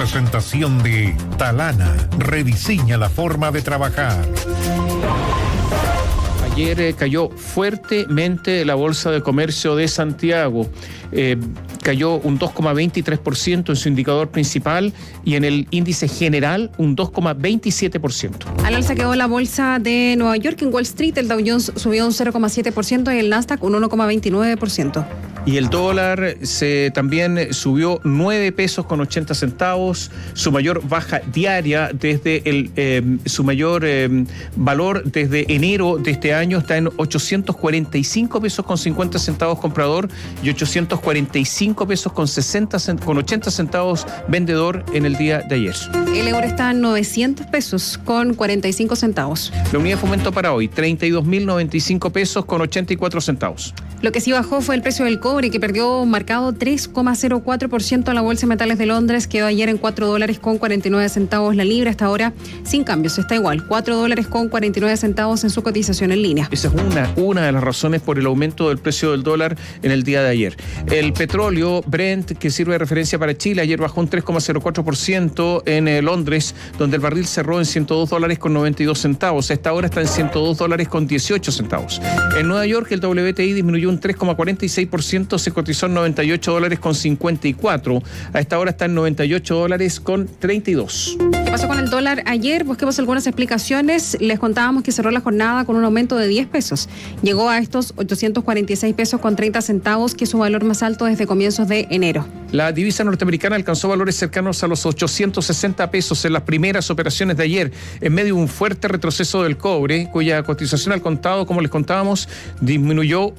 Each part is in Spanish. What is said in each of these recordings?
Presentación de Talana. Rediseña la forma de trabajar. Ayer cayó fuertemente la Bolsa de Comercio de Santiago. Cayó un 2,23% en su indicador principal y en el índice general un 2,27%. Al alza quedó la Bolsa de Nueva York. En Wall Street el Dow Jones subió un 0,7% y el Nasdaq un 1,29%. Y el dólar también subió 9 pesos con 80 centavos, su mayor baja diaria desde su mayor valor desde enero de este año está en 845 pesos con 50 centavos comprador y 845 pesos con 80 centavos vendedor en el día de ayer. El euro está en 900 pesos con 45 centavos. La unidad de fomento para hoy, 32.095 pesos con 84 centavos. Lo que sí bajó fue el precio del cobre, que perdió un marcado 3,04% en la Bolsa de Metales de Londres. Quedó ayer en $4 con 49 centavos la libra. Hasta ahora sin cambios, está igual, $4 con 49 centavos en su cotización en línea. Esa es una de las razones por el aumento del precio del dólar en el día de ayer. El petróleo Brent, que sirve de referencia para Chile, ayer bajó un 3,04% en Londres, donde el barril cerró en $102 con 92 centavos. A esta hora está en $102 con 18 centavos. En Nueva York el WTI disminuyó un 3,46%, se cotizó en $98 con 54. A esta hora está en $98 con 32. ¿Qué pasó con el dólar ayer? Busquemos algunas explicaciones. Les contábamos que cerró la jornada con un aumento de 10 pesos. Llegó a estos 846 pesos con 30 centavos, que es su valor más alto desde comienzos de enero. La divisa norteamericana alcanzó valores cercanos a los 860 pesos en las primeras operaciones de ayer, en medio de un fuerte retroceso del cobre, cuya cotización al contado, como les contábamos, disminuyó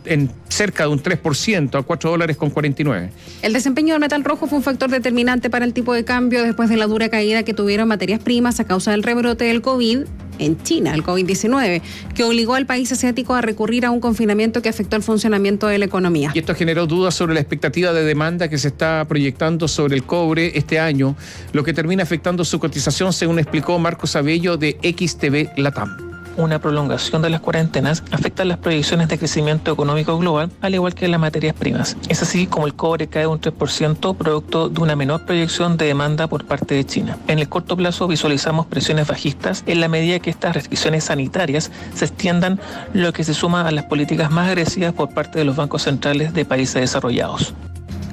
en cerca de un 3% a $4 con 49. El desempeño del metal rojo fue un factor determinante para el tipo de cambio después de la dura caída que tuvieron materias primas a causa del rebrote del COVID en China, el COVID-19, que obligó al país asiático a recurrir a un confinamiento que afectó el funcionamiento de la economía. Y esto generó dudas sobre la expectativa de demanda que se está proyectando sobre el cobre este año, lo que termina afectando su cotización, según explicó Marcos Abello de XTV Latam. Una prolongación de las cuarentenas afecta las proyecciones de crecimiento económico global, al igual que las materias primas. Es así como el cobre cae un 3%, producto de una menor proyección de demanda por parte de China. En el corto plazo visualizamos presiones bajistas en la medida que estas restricciones sanitarias se extiendan, lo que se suma a las políticas más agresivas por parte de los bancos centrales de países desarrollados.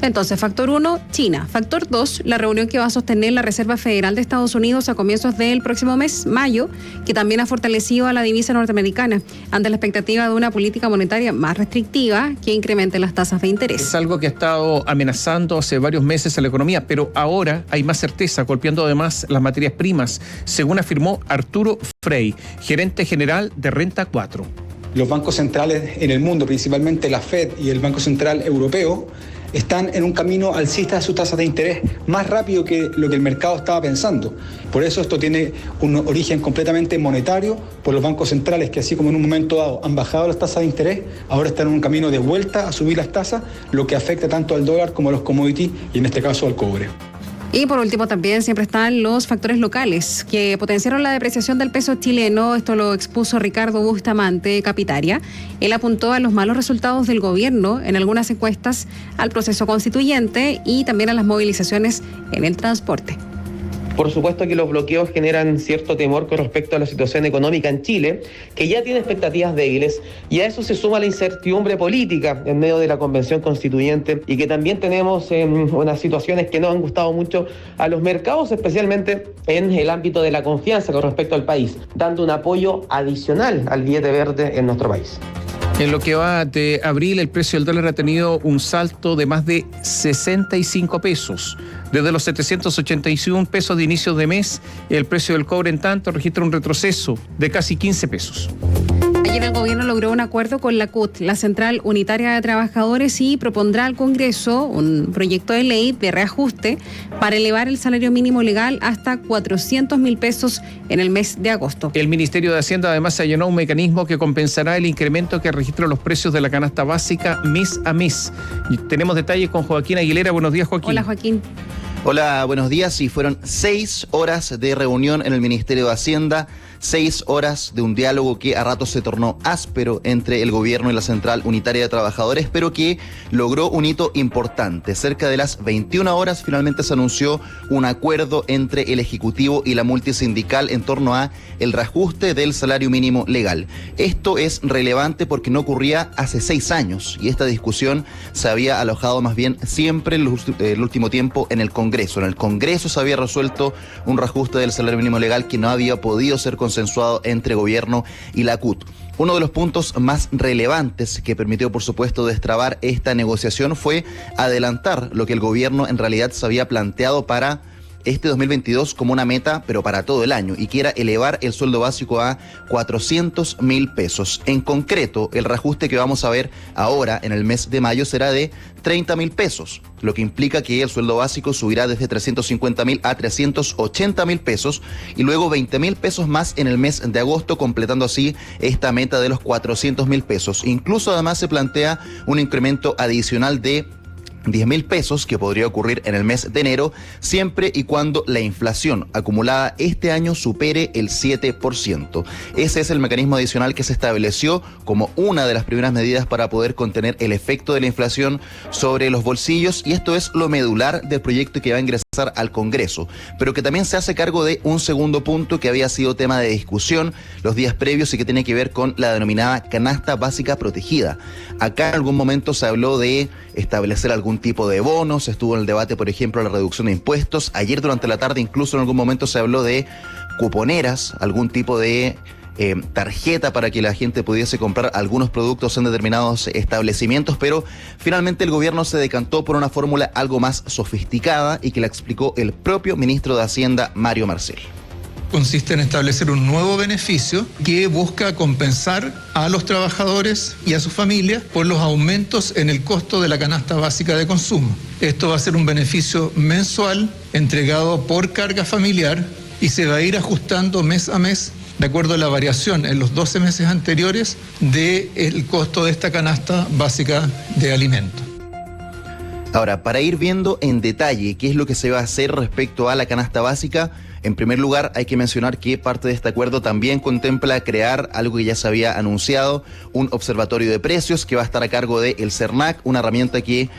Entonces, factor 1, China. Factor 2, la reunión que va a sostener la Reserva Federal de Estados Unidos a comienzos del próximo mes, mayo, que también ha fortalecido a la divisa norteamericana ante la expectativa de una política monetaria más restrictiva que incremente las tasas de interés. Es algo que ha estado amenazando hace varios meses a la economía, pero ahora hay más certeza, golpeando además las materias primas, según afirmó Arturo Frey, gerente general de Renta 4. Los bancos centrales en el mundo, principalmente la Fed y el Banco Central Europeo, están en un camino alcista de sus tasas de interés más rápido que lo que el mercado estaba pensando. Por eso esto tiene un origen completamente monetario por los bancos centrales que, así como en un momento dado han bajado las tasas de interés, ahora están en un camino de vuelta a subir las tasas, lo que afecta tanto al dólar como a los commodities y en este caso al cobre. Y por último también siempre están los factores locales que potenciaron la depreciación del peso chileno. Esto lo expuso Ricardo Bustamante Capitaria. Él apuntó a los malos resultados del gobierno en algunas encuestas, al proceso constituyente y también a las movilizaciones en el transporte. Por supuesto que los bloqueos generan cierto temor con respecto a la situación económica en Chile, que ya tiene expectativas débiles, y a eso se suma la incertidumbre política en medio de la convención constituyente, y que también tenemos unas situaciones que no han gustado mucho a los mercados, especialmente en el ámbito de la confianza con respecto al país, dando un apoyo adicional al billete verde en nuestro país. En lo que va de abril, el precio del dólar ha tenido un salto de más de 65 pesos. Desde los 781 pesos de inicio de mes, el precio del cobre, en tanto, registra un retroceso de casi 15 pesos. Ayer el gobierno logró un acuerdo con la CUT, la Central Unitaria de Trabajadores, y propondrá al Congreso un proyecto de ley de reajuste para elevar el salario mínimo legal hasta 400.000 pesos en el mes de agosto. El Ministerio de Hacienda además allanó un mecanismo que compensará el incremento que registra los precios de la canasta básica mes a mes. Y tenemos detalles con Joaquín Aguilera. Buenos días, Joaquín. Hola, Joaquín. Hola, buenos días. Y fueron 6 horas de reunión en el Ministerio de Hacienda. 6 horas de un diálogo que a ratos se tornó áspero entre el gobierno y la Central Unitaria de Trabajadores, pero que logró un hito importante. Cerca de las 21 horas finalmente se anunció un acuerdo entre el Ejecutivo y la multisindical en torno a el reajuste del salario mínimo legal. Esto es relevante porque no ocurría hace 6 años y esta discusión se había alojado más bien siempre en el último tiempo en el Congreso. En el Congreso se había resuelto un reajuste del salario mínimo legal que no había podido ser consensuado entre gobierno y la CUT. Uno de los puntos más relevantes que permitió, por supuesto, destrabar esta negociación fue adelantar lo que el gobierno en realidad se había planteado para este 2022 como una meta, pero para todo el año, y que era elevar el sueldo básico a 400.000 pesos. En concreto, el reajuste que vamos a ver ahora en el mes de mayo será de 30.000 pesos, lo que implica que el sueldo básico subirá desde 350.000 a 380.000 pesos y luego 20.000 pesos más en el mes de agosto, completando así esta meta de los 400.000 pesos. Incluso además se plantea un incremento adicional de 10.000 pesos que podría ocurrir en el mes de enero, siempre y cuando la inflación acumulada este año supere el 7%. Ese es el mecanismo adicional que se estableció como una de las primeras medidas para poder contener el efecto de la inflación sobre los bolsillos, y esto es lo medular del proyecto que va a ingresar al Congreso, pero que también se hace cargo de un segundo punto que había sido tema de discusión los días previos y que tiene que ver con la denominada canasta básica protegida. Acá en algún momento se habló de establecer algún tipo de bonos, estuvo en el debate, por ejemplo, la reducción de impuestos. Ayer durante la tarde incluso en algún momento se habló de cuponeras, algún tipo de tarjeta para que la gente pudiese comprar algunos productos en determinados establecimientos, pero finalmente el gobierno se decantó por una fórmula algo más sofisticada y que la explicó el propio ministro de Hacienda, Mario Marcel. Consiste en establecer un nuevo beneficio que busca compensar a los trabajadores y a sus familias por los aumentos en el costo de la canasta básica de consumo. Esto va a ser un beneficio mensual entregado por carga familiar y se va a ir ajustando mes a mes de acuerdo a la variación en los 12 meses anteriores del costo de esta canasta básica de alimentos. Ahora, para ir viendo en detalle qué es lo que se va a hacer respecto a la canasta básica, en primer lugar hay que mencionar que parte de este acuerdo también contempla crear algo que ya se había anunciado, un observatorio de precios que va a estar a cargo del CERNAC, una herramienta que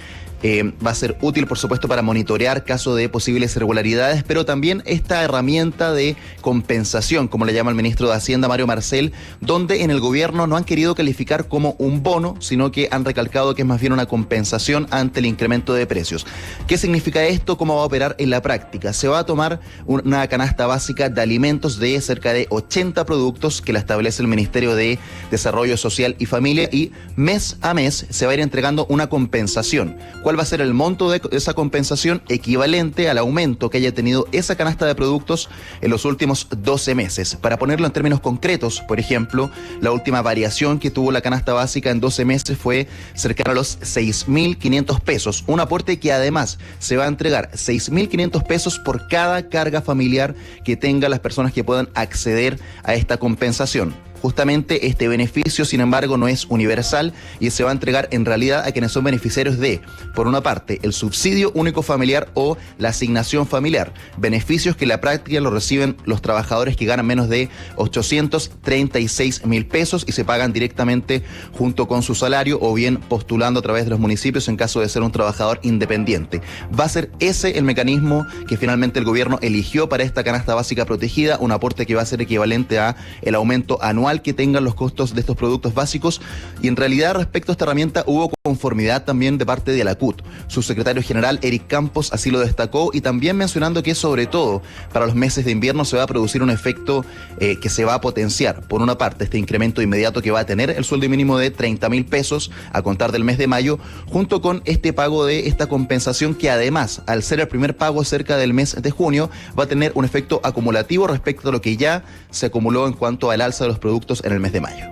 va a ser útil, por supuesto, para monitorear caso de posibles irregularidades, pero también esta herramienta de compensación, como le llama el ministro de Hacienda, Mario Marcel, donde en el gobierno no han querido calificar como un bono, sino que han recalcado que es más bien una compensación ante el incremento de precios. ¿Qué significa esto? ¿Cómo va a operar en la práctica? Se va a tomar una canasta básica de alimentos de cerca de 80 productos que la establece el Ministerio de Desarrollo Social y Familia, y mes a mes se va a ir entregando una compensación. ¿Cuál va a ser el monto de esa compensación? Equivalente al aumento que haya tenido esa canasta de productos en los últimos 12 meses. Para ponerlo en términos concretos, por ejemplo, la última variación que tuvo la canasta básica en 12 meses fue cercana a los 6.500 pesos. Un aporte que además se va a entregar 6.500 pesos por cada carga familiar que tengan las personas que puedan acceder a esta compensación. Justamente este beneficio, sin embargo, no es universal y se va a entregar en realidad a quienes son beneficiarios de, por una parte, el subsidio único familiar o la asignación familiar, beneficios que en la práctica lo reciben los trabajadores que ganan menos de 836.000 pesos y se pagan directamente junto con su salario o bien postulando a través de los municipios en caso de ser un trabajador independiente. Va a ser ese el mecanismo que finalmente el gobierno eligió para esta canasta básica protegida, un aporte que va a ser equivalente a el aumento anual que tengan los costos de estos productos básicos, y en realidad respecto a esta herramienta hubo conformidad también de parte de la CUT. Su secretario general, Eric Campos, así lo destacó, y también mencionando que sobre todo para los meses de invierno se va a producir un efecto que se va a potenciar. Por una parte, este incremento inmediato que va a tener el sueldo mínimo de 30.000 pesos a contar del mes de mayo, junto con este pago de esta compensación que además, al ser el primer pago cerca del mes de junio, va a tener un efecto acumulativo respecto a lo que ya se acumuló en cuanto al alza de los productos en el mes de mayo.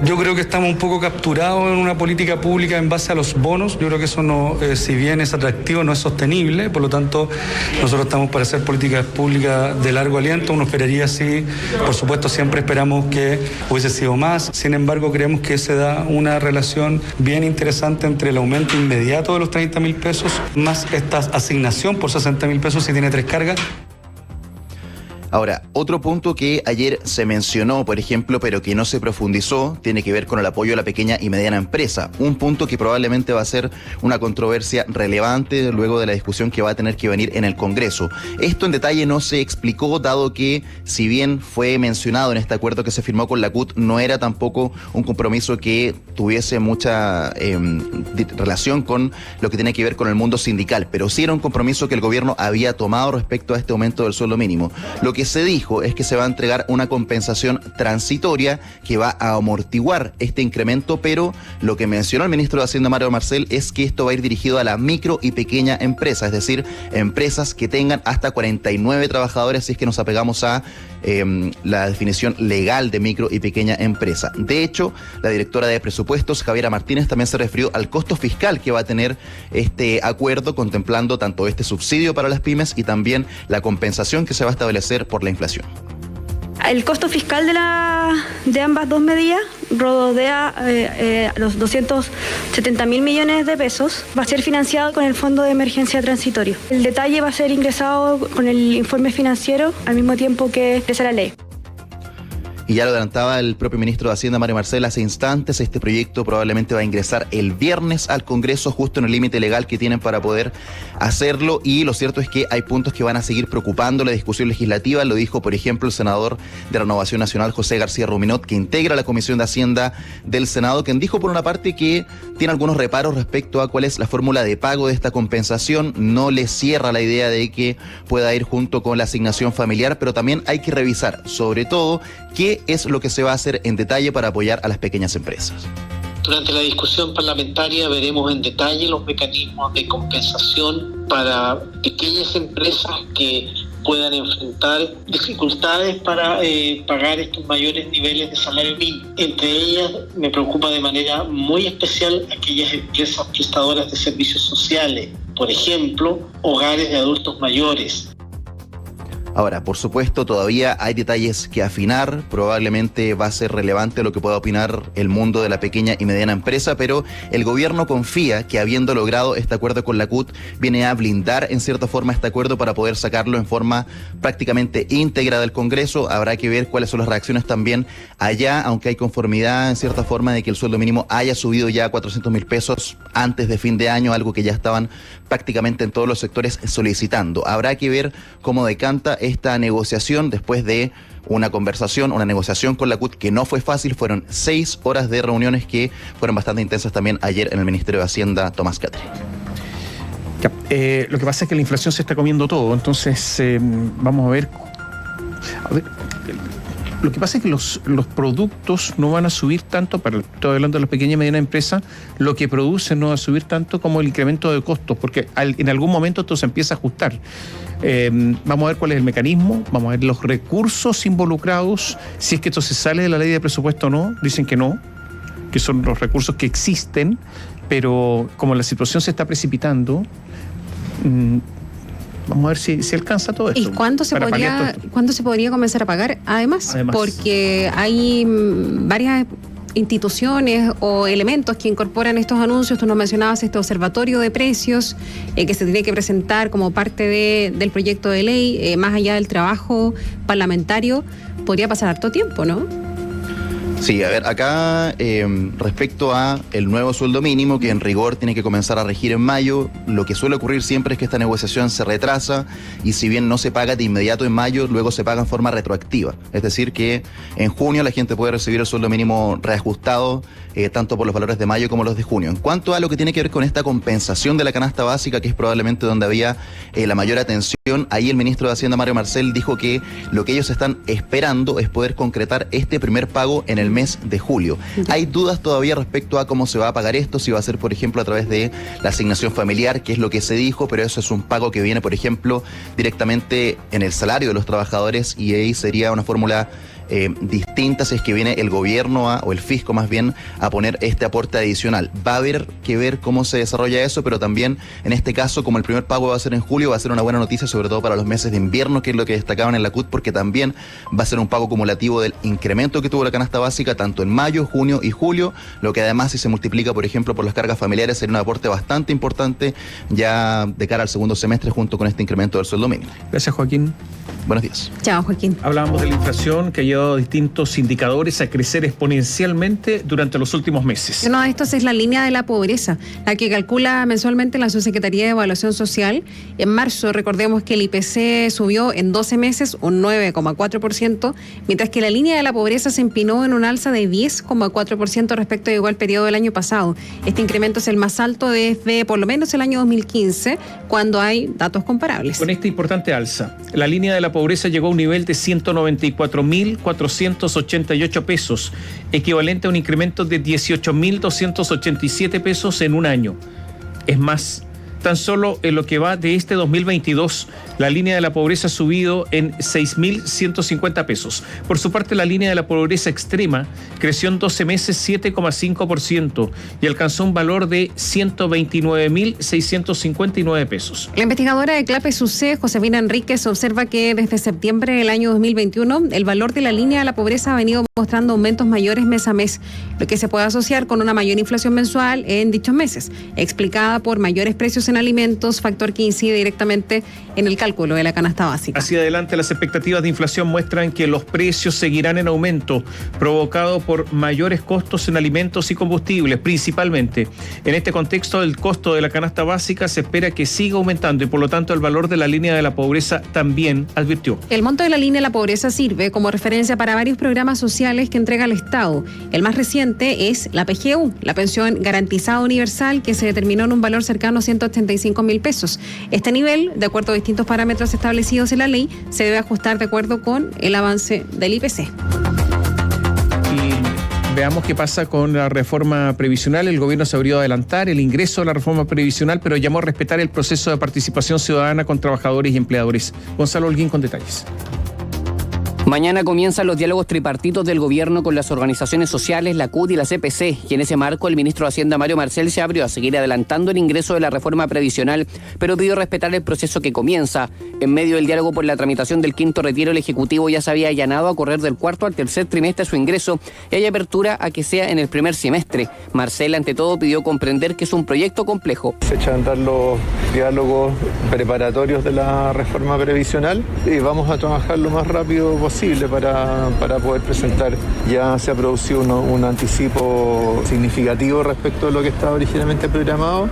Yo creo que estamos un poco capturados en una política pública en base a los bonos. Yo creo que eso no, si bien es atractivo, no es sostenible. Por lo tanto, nosotros estamos para hacer políticas públicas de largo aliento. Uno esperaría, sí, por supuesto, siempre esperamos que hubiese sido más. Sin embargo, creemos que se da una relación bien interesante entre el aumento inmediato de los 30.000 pesos más esta asignación por 60.000 pesos si tiene 3 cargas. Ahora, otro punto que ayer se mencionó, por ejemplo, pero que no se profundizó, tiene que ver con el apoyo a la pequeña y mediana empresa. Un punto que probablemente va a ser una controversia relevante luego de la discusión que va a tener que venir en el Congreso. Esto en detalle no se explicó, dado que, si bien fue mencionado en este acuerdo que se firmó con la CUT, no era tampoco un compromiso que tuviese mucha relación con lo que tiene que ver con el mundo sindical, pero sí era un compromiso que el gobierno había tomado respecto a este aumento del sueldo mínimo. Lo que se dijo es que se va a entregar una compensación transitoria que va a amortiguar este incremento, pero lo que mencionó el ministro de Hacienda, Mario Marcel, es que esto va a ir dirigido a la micro y pequeña empresa, es decir, empresas que tengan hasta 49 trabajadores, si es que nos apegamos a la definición legal de micro y pequeña empresa. De hecho, la directora de presupuestos, Javiera Martínez, también se refirió al costo fiscal que va a tener este acuerdo, contemplando tanto este subsidio para las pymes y también la compensación que se va a establecer por la inflación. El costo fiscal de ambas dos medidas rodea los 270.000 millones de pesos. Va a ser financiado con el Fondo de Emergencia Transitorio. El detalle va a ser ingresado con el informe financiero al mismo tiempo que ingresa la ley. Y ya lo adelantaba el propio ministro de Hacienda, Mario Marcel, hace instantes. Este proyecto probablemente va a ingresar el viernes al Congreso, justo en el límite legal que tienen para poder hacerlo. Y lo cierto es que hay puntos que van a seguir preocupando la discusión legislativa. Lo dijo, por ejemplo, el senador de Renovación Nacional, José García Ruminot, que integra la Comisión de Hacienda del Senado, quien dijo, por una parte, que tiene algunos reparos respecto a cuál es la fórmula de pago de esta compensación. No le cierra la idea de que pueda ir junto con la asignación familiar, pero también hay que revisar, sobre todo, qué es lo que se va a hacer en detalle para apoyar a las pequeñas empresas. Durante la discusión parlamentaria veremos en detalle los mecanismos de compensación para pequeñas empresas que puedan enfrentar dificultades para pagar estos mayores niveles de salario mínimo. Entre ellas me preocupa de manera muy especial aquellas empresas prestadoras de servicios sociales, por ejemplo, hogares de adultos mayores. Ahora, por supuesto, todavía hay detalles que afinar. Probablemente va a ser relevante lo que pueda opinar el mundo de la pequeña y mediana empresa, pero el gobierno confía que, habiendo logrado este acuerdo con la CUT, viene a blindar en cierta forma este acuerdo para poder sacarlo en forma prácticamente íntegra del Congreso. Habrá que ver cuáles son las reacciones también allá, aunque hay conformidad en cierta forma de que el sueldo mínimo haya subido ya a 400.000 pesos antes de fin de año, algo que ya estaban prácticamente en todos los sectores solicitando. Habrá que ver cómo decanta esta negociación después de una negociación con la CUT que no fue fácil. Fueron 6 horas de reuniones que fueron bastante intensas también ayer en el Ministerio de Hacienda, Tomás Catri. Lo que pasa es que la inflación se está comiendo todo, entonces vamos a ver. Lo que pasa es que los productos no van a subir tanto, estoy hablando de las pequeñas y medianas empresas, lo que producen no va a subir tanto como el incremento de costos, porque en algún momento esto se empieza a ajustar. Vamos a ver cuál es el mecanismo, vamos a ver los recursos involucrados, si es que esto se sale de la ley de presupuesto o no. Dicen que no, que son los recursos que existen, pero como la situación se está precipitando, vamos a ver si alcanza todo esto. ¿Y cuándo se podría comenzar a pagar? Además, porque hay varias instituciones o elementos que incorporan estos anuncios. Tú nos mencionabas este observatorio de precios que se tiene que presentar como parte del proyecto de ley, más allá del trabajo parlamentario. Podría pasar harto tiempo, ¿no? Sí, a ver, acá respecto a el nuevo sueldo mínimo, que en rigor tiene que comenzar a regir en mayo, lo que suele ocurrir siempre es que esta negociación se retrasa y si bien no se paga de inmediato en mayo, luego se paga en forma retroactiva. Es decir, que en junio la gente puede recibir el sueldo mínimo reajustado, tanto por los valores de mayo como los de junio. En cuanto a lo que tiene que ver con esta compensación de la canasta básica, que es probablemente donde había la mayor atención, ahí el ministro de Hacienda, Mario Marcel, dijo que lo que ellos están esperando es poder concretar este primer pago en el mes de julio. Hay dudas todavía respecto a cómo se va a pagar esto, si va a ser, por ejemplo, a través de la asignación familiar, que es lo que se dijo, pero eso es un pago que viene, por ejemplo, directamente en el salario de los trabajadores, y ahí sería una fórmula distinta si es que viene el gobierno o el fisco más bien a poner este aporte adicional. Va a haber que ver cómo se desarrolla eso, pero también en este caso, como el primer pago va a ser en julio, va a ser una buena noticia, sobre todo para los meses de invierno, que es lo que destacaban en la CUT, porque también va a ser un pago acumulativo del incremento que tuvo la canasta básica tanto en mayo, junio y julio, lo que además, si se multiplica, por ejemplo, por las cargas familiares, sería un aporte bastante importante ya de cara al segundo semestre junto con este incremento del sueldo mínimo. Gracias, Joaquín. Buenos días. Chao, Joaquín. Hablábamos de la inflación que ha llevado a distintos indicadores a crecer exponencialmente durante los últimos meses. Uno de estos es la línea de la pobreza, la que calcula mensualmente la Subsecretaría de Evaluación Social. En marzo, recordemos que el IPC subió en 12 meses un 9,4%, mientras que la línea de la pobreza se empinó en un alza de 10,4% respecto a igual periodo del año pasado. Este incremento es el más alto desde por lo menos el año 2015, cuando hay datos comparables. Con esta importante alza, la línea de la pobreza llegó a un nivel de 194.488 pesos, equivalente a un incremento de 18.287 pesos en un año. Es más, tan solo en lo que va de este 2022, la línea de la pobreza ha subido en 6.150 pesos. Por su parte, la línea de la pobreza extrema creció en 12 meses 7,5% y alcanzó un valor de 129.659 pesos. La investigadora de CLAPE-SUCE, Josefina Enríquez, observa que desde septiembre del año 2021, el valor de la línea de la pobreza ha venido mostrando aumentos mayores mes a mes, lo que se puede asociar con una mayor inflación mensual en dichos meses, explicada por mayores precios en alimentos, factor que incide directamente en el cálculo de la canasta básica. Hacia adelante, las expectativas de inflación muestran que los precios seguirán en aumento, provocado por mayores costos en alimentos y combustibles, principalmente. En este contexto, el costo de la canasta básica se espera que siga aumentando y, por lo tanto, el valor de la línea de la pobreza también, advirtió. El monto de la línea de la pobreza sirve como referencia para varios programas sociales que entrega el Estado. El más reciente es la PGU, la pensión garantizada universal, que se determinó en un valor cercano a 185.000 pesos. Este nivel, de acuerdo a distintos parámetros establecidos en la ley, se debe ajustar de acuerdo con el avance del IPC. Y veamos qué pasa con la reforma previsional. El gobierno se abrió a adelantar el ingreso a la reforma previsional, pero llamó a respetar el proceso de participación ciudadana con trabajadores y empleadores. Gonzalo Holguín con detalles. Mañana comienzan los diálogos tripartitos del gobierno con las organizaciones sociales, la CUT y la CPC, y en ese marco el ministro de Hacienda, Mario Marcel, se abrió a seguir adelantando el ingreso de la reforma previsional, pero pidió respetar el proceso que comienza. En medio del diálogo por la tramitación del quinto retiro, el Ejecutivo ya se había allanado a correr del cuarto al tercer trimestre su ingreso y hay apertura a que sea en el primer semestre. Marcel, ante todo, pidió comprender que es un proyecto complejo. Se echan a andar los diálogos preparatorios de la reforma previsional y vamos a trabajar lo más rápido posible para poder presentar. Ya se ha producido un anticipo significativo respecto a lo que estaba originalmente programado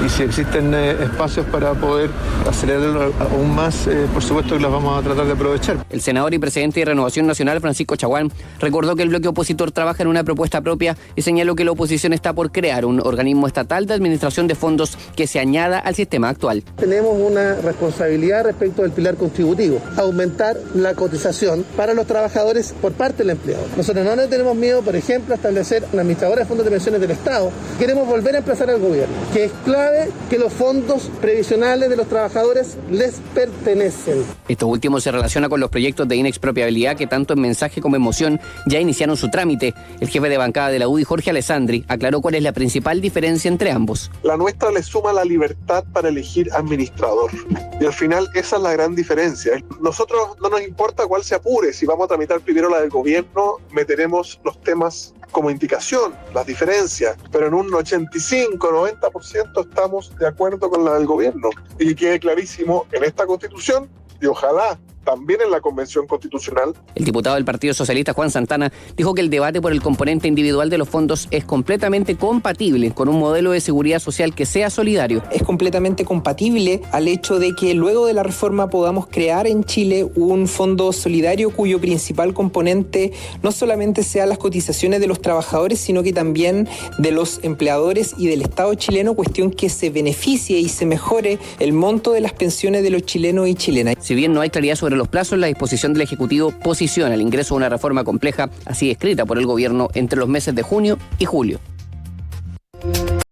y si existen espacios para poder acelerar aún más, por supuesto que los vamos a tratar de aprovechar. El senador y presidente de Renovación Nacional, Francisco Chaguán, recordó que el bloque opositor trabaja en una propuesta propia y señaló que la oposición está por crear un organismo estatal de administración de fondos que se añada al sistema actual. Tenemos una responsabilidad respecto del pilar contributivo, aumentar la cotización para los trabajadores por parte del empleador. Nosotros no tenemos miedo, por ejemplo, a establecer una administradora de fondos de pensiones del Estado. Queremos volver a emplazar al gobierno, que es clave que los fondos previsionales de los trabajadores les pertenecen. Esto último se relaciona con los proyectos de inexpropiabilidad que tanto en mensaje como en moción ya iniciaron su trámite. El jefe de bancada de la UDI, Jorge Alessandri, aclaró cuál es la principal diferencia entre ambos. La nuestra le suma la libertad para elegir administrador. Y al final esa es la gran diferencia. Nosotros no nos importa cuál se apure. Si vamos a tramitar primero la del gobierno, meteremos los temas como indicación, las diferencias, pero en un 85-90% estamos de acuerdo con la del gobierno. Y que quede clarísimo en esta Constitución y ojalá también en la Convención Constitucional. El diputado del Partido Socialista, Juan Santana, dijo que el debate por el componente individual de los fondos es completamente compatible con un modelo de seguridad social que sea solidario. Es completamente compatible al hecho de que luego de la reforma podamos crear en Chile un fondo solidario cuyo principal componente no solamente sea las cotizaciones de los trabajadores, sino que también de los empleadores y del Estado chileno, cuestión que se beneficie y se mejore el monto de las pensiones de los chilenos y chilenas. Si bien no hay claridad sobre los plazos, la disposición del Ejecutivo posiciona el ingreso a una reforma compleja, así escrita por el gobierno, entre los meses de junio y julio.